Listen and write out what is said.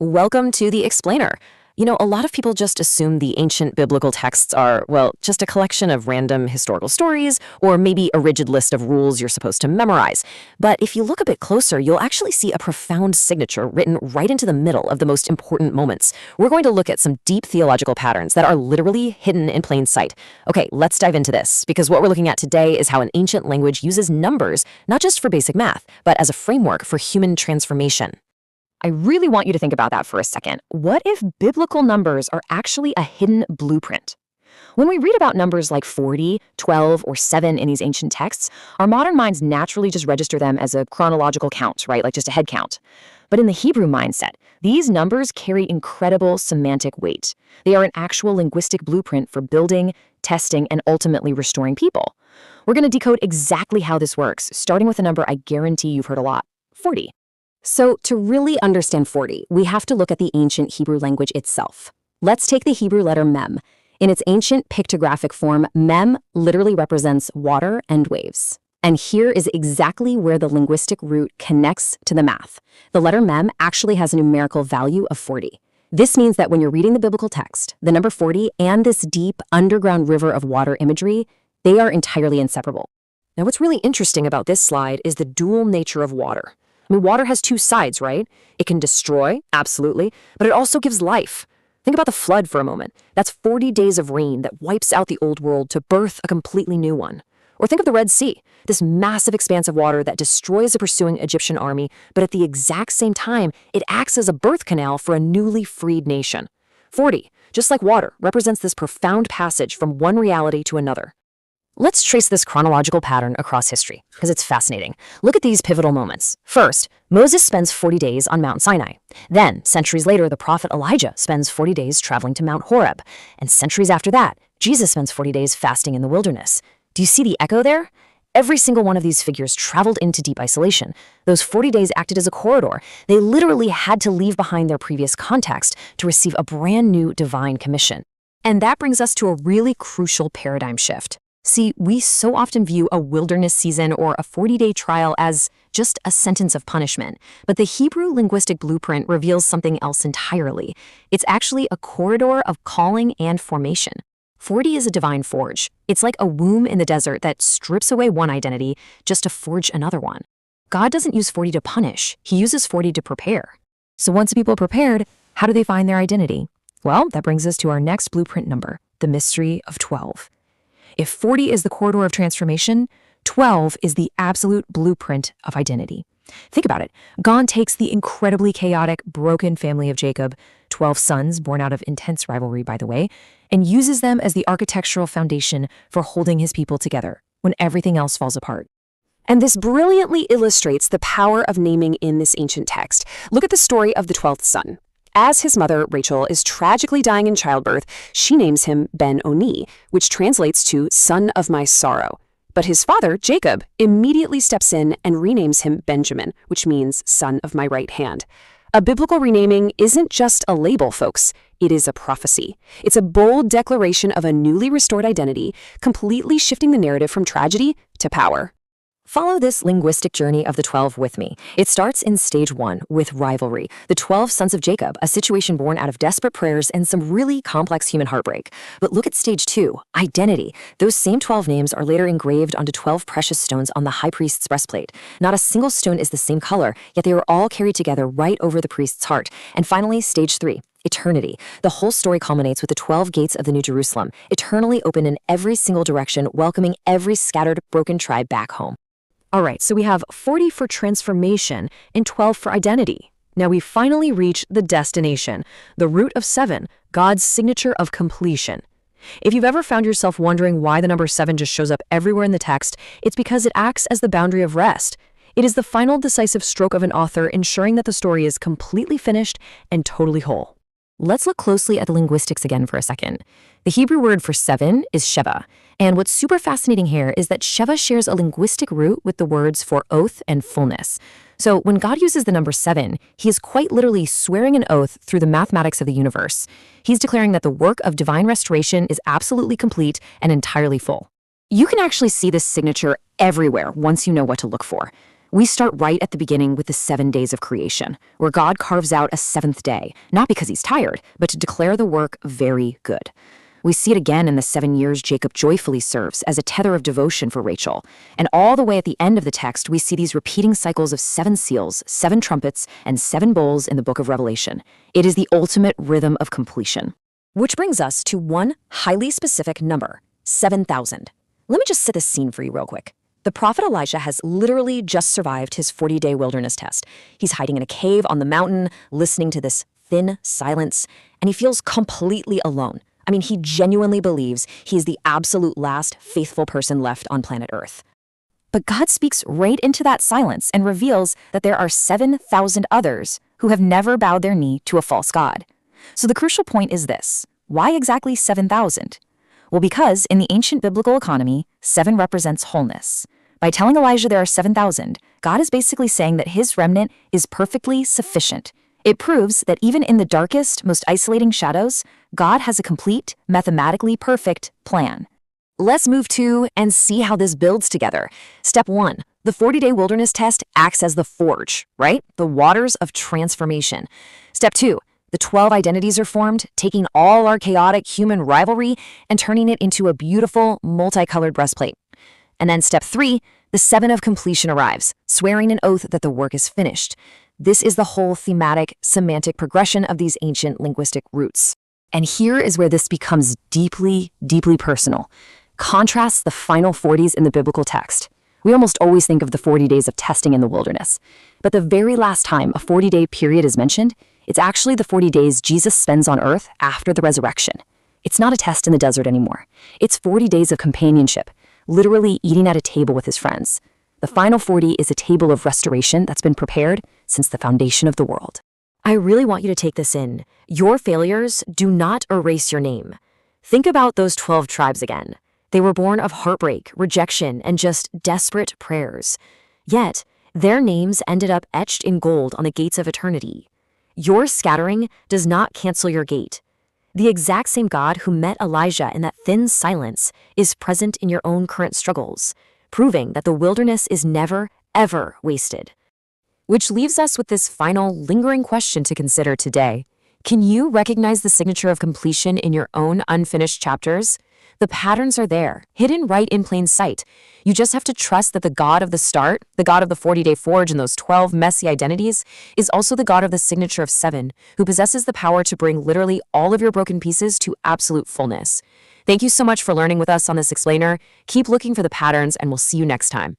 Welcome to the Explainer. A lot of people just assume the ancient biblical texts are, well, just a collection of random historical stories or maybe a rigid list of rules you're supposed to memorize. But if you look a bit closer, you'll actually see a profound signature written right into the middle of the most important moments. We're going to look at some deep theological patterns that are literally hidden in plain sight. Okay, let's dive into this, because what we're looking at today is how an ancient language uses numbers, not just for basic math, but as a framework for human transformation. I really want you to think about that for a second. What if biblical numbers are actually a hidden blueprint? When we read about numbers like 40, 12, or 7 in these ancient texts, our modern minds naturally just register them as a chronological count, right? Like just a head count. But in the Hebrew mindset, these numbers carry incredible semantic weight. They are an actual linguistic blueprint for building, testing, and ultimately restoring people. We're going to decode exactly how this works, starting with a number I guarantee you've heard a lot: 40. So to really understand 40, we have to look at the ancient Hebrew language itself. Let's take the Hebrew letter mem. In its ancient pictographic form, mem literally represents water and waves. And here is exactly where the linguistic root connects to the math. The letter mem actually has a numerical value of 40. This means that when you're reading the biblical text, the number 40 and this deep underground river of water imagery, they are entirely inseparable. Now, what's really interesting about this slide is the dual nature of water. Water has two sides, right? It can destroy, absolutely, but it also gives life. Think about the flood for a moment. That's 40 days of rain that wipes out the old world to birth a completely new one. Or think of the Red Sea, this massive expanse of water that destroys a pursuing Egyptian army, but at the exact same time, it acts as a birth canal for a newly freed nation. 40, just like water, represents this profound passage from one reality to another. Let's trace this chronological pattern across history, because it's fascinating. Look at these pivotal moments. First, Moses spends 40 days on Mount Sinai. Then, centuries later, the prophet Elijah spends 40 days traveling to Mount Horeb. And centuries after that, Jesus spends 40 days fasting in the wilderness. Do you see the echo there? Every single one of these figures traveled into deep isolation. Those 40 days acted as a corridor. They literally had to leave behind their previous context to receive a brand new divine commission. And that brings us to a really crucial paradigm shift. See, we so often view a wilderness season or a 40-day trial as just a sentence of punishment, but the Hebrew linguistic blueprint reveals something else entirely. It's actually a corridor of calling and formation. 40 is a divine forge. It's like a womb in the desert that strips away one identity just to forge another one. God doesn't use 40 to punish. He uses 40 to prepare. So once people are prepared, how do they find their identity? Well, that brings us to our next blueprint number, the mystery of 12. If 40 is the corridor of transformation, 12 is the absolute blueprint of identity. Think about it. God takes the incredibly chaotic, broken family of Jacob, 12 sons born out of intense rivalry, by the way, and uses them as the architectural foundation for holding his people together when everything else falls apart. And this brilliantly illustrates the power of naming in this ancient text. Look at the story of the 12th son. As his mother, Rachel, is tragically dying in childbirth, she names him Ben-Oni, which translates to son of my sorrow. But his father, Jacob, immediately steps in and renames him Benjamin, which means son of my right hand. A biblical renaming isn't just a label, folks. It is a prophecy. It's a bold declaration of a newly restored identity, completely shifting the narrative from tragedy to power. Follow this linguistic journey of the 12 with me. It starts in stage 1 with rivalry, the 12 sons of Jacob, a situation born out of desperate prayers and some really complex human heartbreak. But look at stage 2, identity. Those same 12 names are later engraved onto 12 precious stones on the high priest's breastplate. Not a single stone is the same color, yet they are all carried together right over the priest's heart. And finally, stage 3. Eternity. The whole story culminates with the 12 gates of the New Jerusalem, eternally open in every single direction, welcoming every scattered, broken tribe back home. All right, so we have 40 for transformation and 12 for identity. Now we finally reach the destination, the root of 7, God's signature of completion. If you've ever found yourself wondering why the number 7 just shows up everywhere in the text, it's because it acts as the boundary of rest. It is the final decisive stroke of an author ensuring that the story is completely finished and totally whole. Let's look closely at the linguistics again for a second. The Hebrew word for 7 is sheva, and what's super fascinating here is that sheva shares a linguistic root with the words for oath and fullness. So when God uses the number 7, he is quite literally swearing an oath through the mathematics of the universe. He's declaring that the work of divine restoration is absolutely complete and entirely full. You can actually see this signature everywhere once you know what to look for. We start right at the beginning with the 7 days of creation, where God carves out a seventh day, not because he's tired, but to declare the work very good. We see it again in the 7 years Jacob joyfully serves as a tether of devotion for Rachel. And all the way at the end of the text, we see these repeating cycles of 7 seals, 7 trumpets, and 7 bowls in the book of Revelation. It is the ultimate rhythm of completion. Which brings us to one highly specific number, 7,000. Let me just set the scene for you real quick. The prophet Elijah has literally just survived his 40-day wilderness test. He's hiding in a cave on the mountain, listening to this thin silence, and he feels completely alone. I mean, he genuinely believes he is the absolute last faithful person left on planet Earth. But God speaks right into that silence and reveals that there are 7,000 others who have never bowed their knee to a false god. So the crucial point is this: why exactly 7,000? Well, because in the ancient biblical economy, 7 represents wholeness. By telling Elijah there are 7,000, God is basically saying that his remnant is perfectly sufficient. It proves that even in the darkest, most isolating shadows, God has a complete, mathematically perfect plan. Let's move to and see how this builds together. Step 1. The 40-day wilderness test acts as the forge, right? The waters of transformation. Step 2. The 12 identities are formed, taking all our chaotic human rivalry and turning it into a beautiful, multicolored breastplate. And then step 3, the 7 of completion arrives, swearing an oath that the work is finished. This is the whole thematic, semantic progression of these ancient linguistic roots. And here is where this becomes deeply, deeply personal. Contrasts the final 40s in the biblical text. We almost always think of the 40 days of testing in the wilderness. But the very last time a 40-day period is mentioned, it's actually the 40 days Jesus spends on earth after the resurrection. It's not a test in the desert anymore. It's 40 days of companionship, literally eating at a table with his friends. The final 40 is a table of restoration that's been prepared since the foundation of the world. I really want you to take this in. Your failures do not erase your name. Think about those 12 tribes again. They were born of heartbreak, rejection, and just desperate prayers. Yet, their names ended up etched in gold on the gates of eternity. Your scattering does not cancel your gate. The exact same God who met Elijah in that thin silence is present in your own current struggles, proving that the wilderness is never, ever wasted. Which leaves us with this final, lingering question to consider today. Can you recognize the signature of completion in your own unfinished chapters? The patterns are there, hidden right in plain sight. You just have to trust that the God of the start, the God of the 40-day forge and those 12 messy identities, is also the God of the signature of 7, who possesses the power to bring literally all of your broken pieces to absolute fullness. Thank you so much for learning with us on this explainer. Keep looking for the patterns, and we'll see you next time.